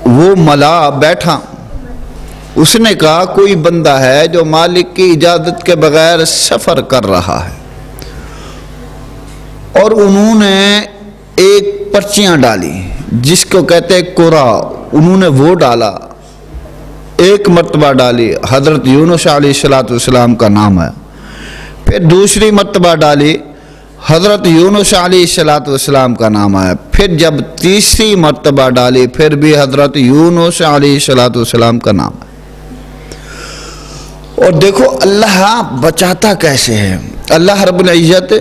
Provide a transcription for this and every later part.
وہ ملا بیٹھا، اس نے کہا کوئی بندہ ہے جو مالک کی اجازت کے بغیر سفر کر رہا ہے، اور انہوں نے ایک پرچیاں ڈالی جس کو کہتے ہیں قرا، انہوں نے وہ ڈالا، ایک مرتبہ ڈالی، حضرت یونس علیہ السلام کا نام ہے، پھر دوسری مرتبہ ڈالی، حضرت یونس علیہ السلام کا نام آیا، پھر جب تیسری مرتبہ ڈالی پھر بھی حضرت یونس علیہ السلام کا نام ہے۔ اور دیکھو اللہ بچاتا کیسے ہے، اللہ رب العزت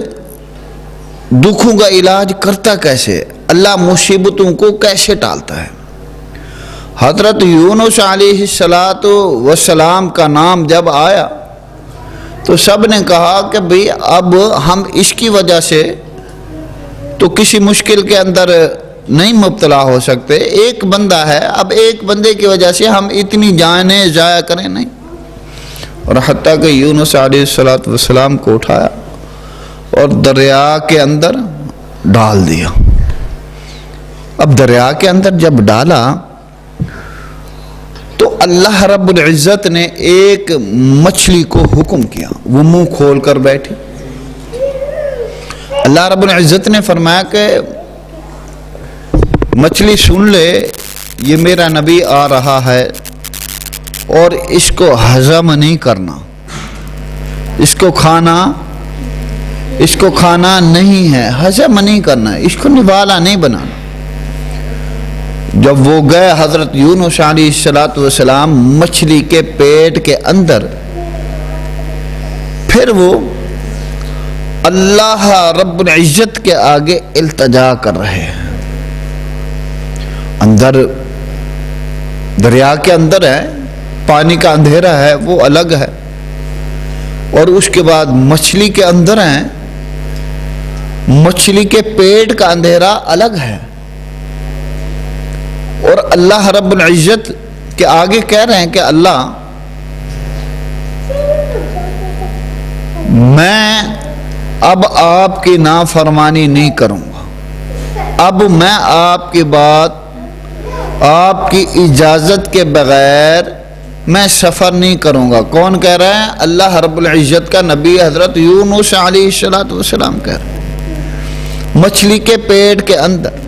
دکھوں کا علاج کرتا کیسے، اللہ مصیبتوں کو کیسے ٹالتا ہے۔ حضرت یونس علیہ السلام کا نام جب آیا تو سب نے کہا کہ بھئی اب ہم اس کی وجہ سے تو کسی مشکل کے اندر نہیں مبتلا ہو سکتے، ایک بندہ ہے، اب ایک بندے کی وجہ سے ہم اتنی جانیں ضائع کریں نہیں، اور حتیٰ کہ یونس علیہ السلام کو اٹھایا اور دریا کے اندر ڈال دیا۔ اب دریا کے اندر جب ڈالا تو اللہ رب العزت نے ایک مچھلی کو حکم کیا، وہ منہ کھول کر بیٹھی۔ اللہ رب العزت نے فرمایا کہ مچھلی سن لے، یہ میرا نبی آ رہا ہے اور اس کو ہضم نہیں کرنا، اس کو کھانا نہیں ہے، ہضم نہیں کرنا، اس کو نوالا نہیں بنانا۔ جب وہ گئے حضرت یونس علیہ السلام مچھلی کے پیٹ کے اندر، پھر وہ اللہ رب العزت کے آگے التجا کر رہے ہیں۔ اندر دریا کے اندر ہے، پانی کا اندھیرا ہے وہ الگ ہے، اور اس کے بعد مچھلی کے اندر ہیں، مچھلی کے پیٹ کا اندھیرا الگ ہے، اور اللہ رب العزت کے آگے کہہ رہے ہیں کہ اللہ میں اب آپ کی نافرمانی نہیں کروں گا، اب میں آپ کی بات آپ کی اجازت کے بغیر میں سفر نہیں کروں گا۔ کون کہہ رہا ہے؟ اللہ رب العزت کا نبی حضرت یونس علیہ السلام کہہ رہے ہیں، مچھلی کے پیٹ کے اندر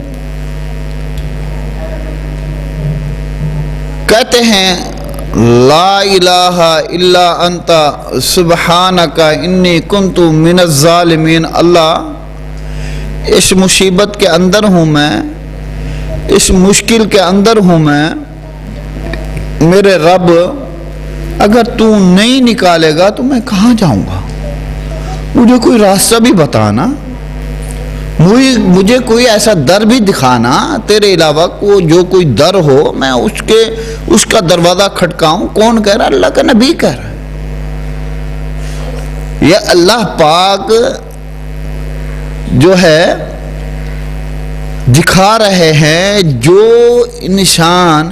کہتے ہیں لا الہ الا انت سبحانک انی کنت من الظالمین۔ اللہ اس مصیبت کے اندر ہوں میں، اس مشکل کے اندر ہوں میں، میرے رب اگر تو نہیں نکالے گا تو میں کہاں جاؤں گا؟ مجھے کوئی راستہ بھی بتانا، مجھے کوئی ایسا در بھی دکھانا تیرے علاوہ جو کوئی در ہو، میں اس کا دروازہ کھٹکاؤں۔ کون کہہ رہا؟ اللہ کا نبی کہہ رہا ہے۔ یہ اللہ پاک جو ہے دکھا رہے ہیں، جو انسان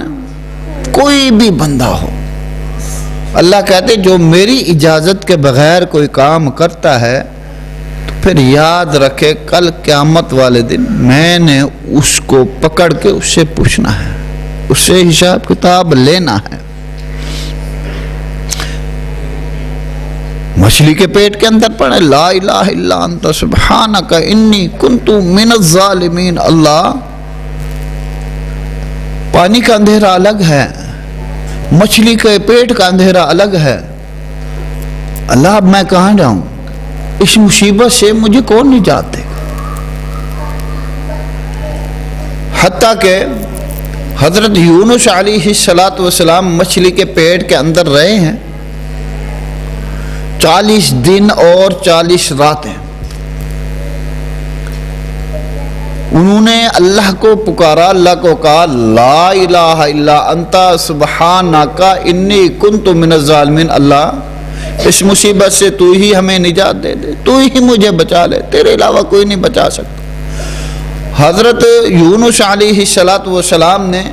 کوئی بھی بندہ ہو، اللہ کہتے جو میری اجازت کے بغیر کوئی کام کرتا ہے تو پھر یاد رکھے کل قیامت والے دن میں نے اس کو پکڑ کے اس سے پوچھنا ہے، اس سے حساب کتاب لینا ہے۔ مچھلی کے پیٹ کے اندر پڑھے لا الہ الا انت سبحانک انی کنت من الظالمین۔ اللہ پانی کا اندھیرا الگ ہے، مچھلی کے پیٹ کا اندھیرا الگ ہے۔ اللہ اب میں کہاں جاؤں؟ اس مصیبت سے مجھے کون نجات دے گا؟ حتیٰ کہ حضرت یونس علیہ السلام مچھلی کے پیٹ کے اندر رہے ہیں 40 دن اور 40 راتیں۔ انہوں نے اللہ کو پکارا، اللہ کو کہا لا الہ الا انت سبحانک انی کنت من الظالمین۔ اللہ اس مصیبت سے تو ہی ہمیں نجات دے دے، تو ہی مجھے بچا لے، تیرے علاوہ کوئی نہیں بچا سکتا۔ حضرت یونس علیہ السلام نے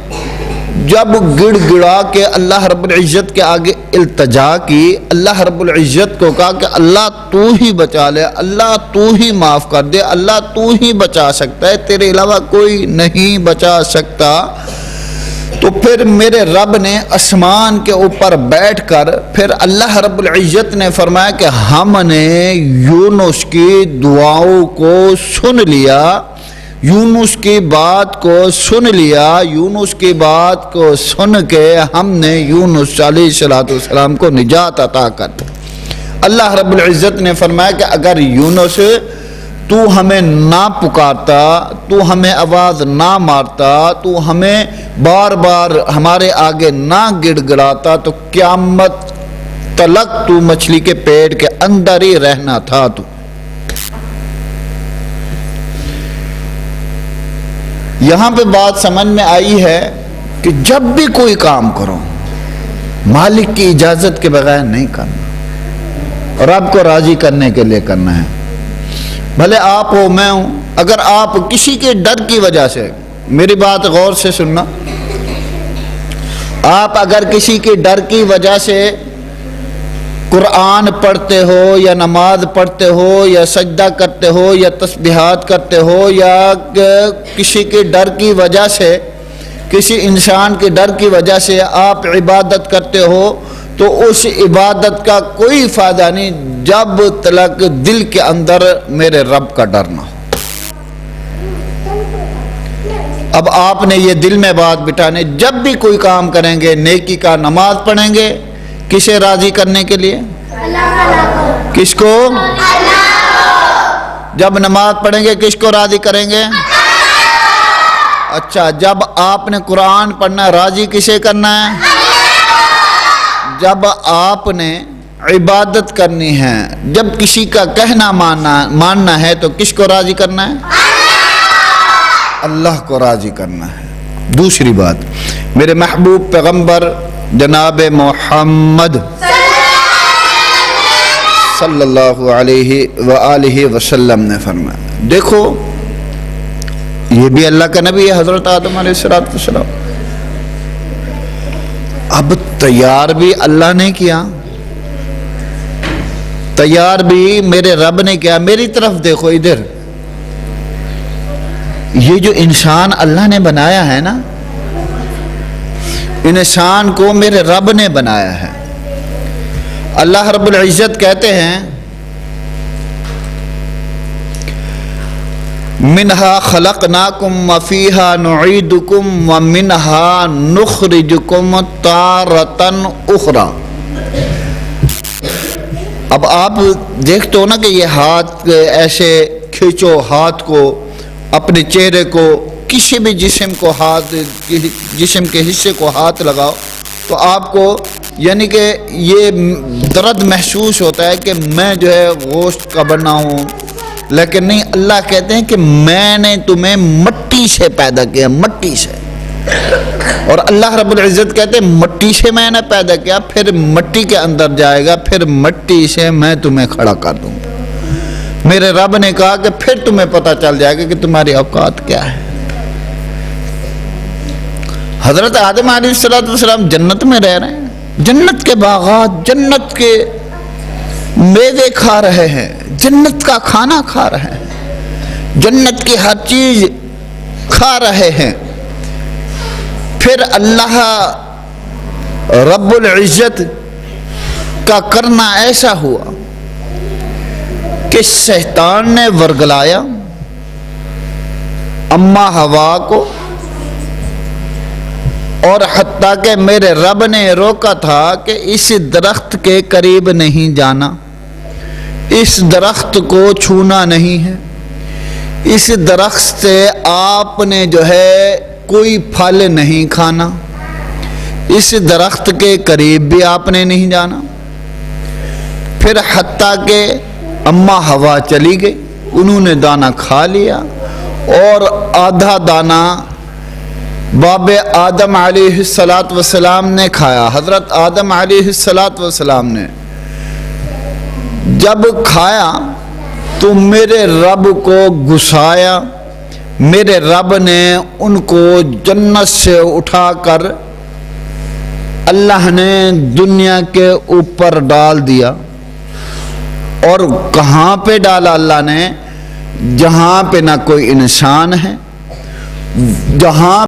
جب گڑ گڑا کے اللہ رب العزت کے آگے التجا کی، اللہ رب العزت کو کہا کہ اللہ تو ہی بچا لے، اللہ تو ہی معاف کر دے، اللہ تو ہی بچا سکتا ہے، تیرے علاوہ کوئی نہیں بچا سکتا۔ تو پھر میرے رب نے آسمان کے اوپر بیٹھ کر پھر اللہ رب العزت نے فرمایا کہ ہم نے یونس کی دعاؤں کو سن لیا، یونس کی بات کو سن لیا، یونس کی بات کو سن کے ہم نے یونس علیہ السلام کو نجات عطا کر دی۔ اللہ رب العزت نے فرمایا کہ اگر یونس تو ہمیں نہ پکارتا، تو ہمیں آواز نہ مارتا، تو ہمیں بار بار ہمارے آگے نہ گڑ گڑاتا تو قیامت تلک تو مچھلی کے پیٹ کے اندر ہی رہنا تھا۔ تو یہاں پہ بات سمجھ میں آئی ہے کہ جب بھی کوئی کام کرو مالک کی اجازت کے بغیر نہیں کرنا، رب کو راضی کرنے کے لیے کرنا ہے۔ بھلے آپ ہو، میں ہوں، اگر آپ کسی کے ڈر کی وجہ سے، میری بات غور سے سننا، آپ اگر کسی کے ڈر کی وجہ سے قرآن پڑھتے ہو یا نماز پڑھتے ہو یا سجدہ کرتے ہو یا تسبیحات کرتے ہو یا کسی کے ڈر کی وجہ سے، کسی انسان کے ڈر کی وجہ سے آپ عبادت کرتے ہو، تو اس عبادت کا کوئی فائدہ نہیں جب تلک دل کے اندر میرے رب کا ڈر نہ ہو۔ اب آپ نے یہ دل میں بات بٹھانے، جب بھی کوئی کام کریں گے نیکی کا، نماز پڑھیں گے کسے راضی کرنے کے لیے؟ کس کو؟ جب نماز پڑھیں گے کس کو راضی کریں گے؟ اچھا، جب آپ نے قرآن پڑھنا راضی کسے کرنا ہے؟ جب آپ نے عبادت کرنی ہے، جب کسی کا کہنا ماننا ہے تو کس کو راضی کرنا ہے؟ اللہ کو راضی کرنا ہے۔ دوسری بات، میرے محبوب پیغمبر جناب محمد صلی اللہ علیہ وآلہ وسلم نے فرمایا، دیکھو یہ بھی اللہ کا نبی ہے، حضرت آدم علیہ السلام، اب تیار بھی اللہ نے کیا، تیار بھی میرے رب نے کیا۔ میری طرف دیکھو، ادھر یہ جو انسان اللہ نے بنایا ہے نا، انسان کو میرے رب نے بنایا ہے۔ اللہ رب العزت کہتے ہیں منہا خلقناکم وفیہا نعیدکم ومنہا نخرجکم تارۃ اخری۔ اب آپ دیکھتے ہو نا کہ یہ ہاتھ ایسے کھینچو، ہاتھ کو، اپنے چہرے کو، کسی بھی جسم کو ہاتھ، جسم کے حصے کو ہاتھ لگاؤ تو آپ کو یعنی کہ یہ درد محسوس ہوتا ہے کہ میں جو ہے گوشت کا بنا ہوں، لیکن نہیں، اللہ کہتے ہیں کہ میں نے تمہیں مٹی سے پیدا کیا، مٹی سے۔ اور اللہ رب العزت کہتے ہیں مٹی سے میں نے پیدا کیا، پھر مٹی کے اندر جائے گا، پھر مٹی سے میں تمہیں کھڑا کر دوں گا۔ میرے رب نے کہا کہ پھر تمہیں پتہ چل جائے گا کہ تمہاری اوقات کیا ہے۔ حضرت آدم علیہ السلام جنت میں رہ رہے ہیں، جنت کے باغات، جنت کے میوے کھا رہے ہیں، جنت کا کھانا کھا رہے ہیں، جنت کی ہر چیز کھا رہے ہیں۔ پھر اللہ رب العزت کا کرنا ایسا ہوا کہ شیطان نے ورگلایا اماں حوا کو، اور حتیٰ کہ میرے رب نے روکا تھا کہ اس درخت کے قریب نہیں جانا، اس درخت کو چھونا نہیں ہے، اس درخت سے آپ نے جو ہے کوئی پھل نہیں کھانا، اس درخت کے قریب بھی آپ نے نہیں جانا۔ پھر حتیٰ کہ اماں حوا چلی گئی، انہوں نے دانہ کھا لیا، اور آدھا دانہ باب آدم علیہ السلام نے کھایا۔ حضرت آدم علیہ السلام نے جب کھایا تو میرے رب کو گسایا، میرے رب نے ان کو جنت سے اٹھا کر اللہ نے دنیا کے اوپر ڈال دیا۔ اور کہاں پہ ڈالا اللہ نے؟ جہاں پہ نہ کوئی انسان ہے، جہاں